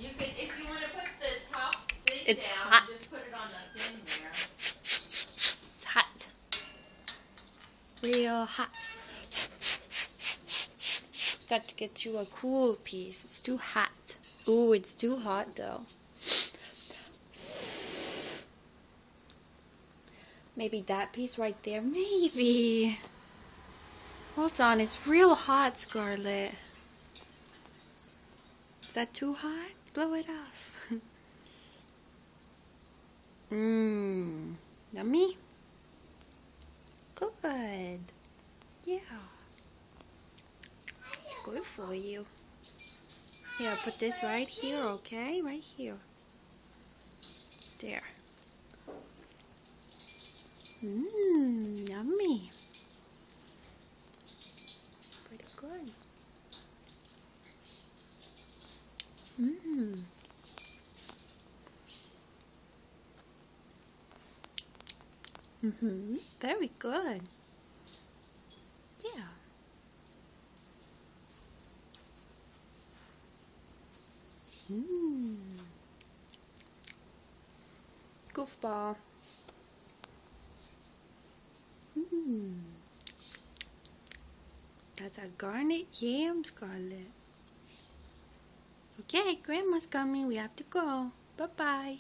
You could, if you want to put the top thing It's down, hot. just put it on the thing there. It's hot. Real hot. Got to get you a cool piece. It's too hot. Ooh, it's too hot though. Maybe that piece right there. Maybe. Hold on, it's real hot, Scarlett. Is that too hot? Blow it off. Yummy? Good. Yeah. It's good for you. Here, put this right here, okay? Right here. There. Yummy. Pretty good. Very good. Yeah. Goofball. That's a garnet yam, Scarlett. Okay, Grandma's coming. We have to go. Bye-bye.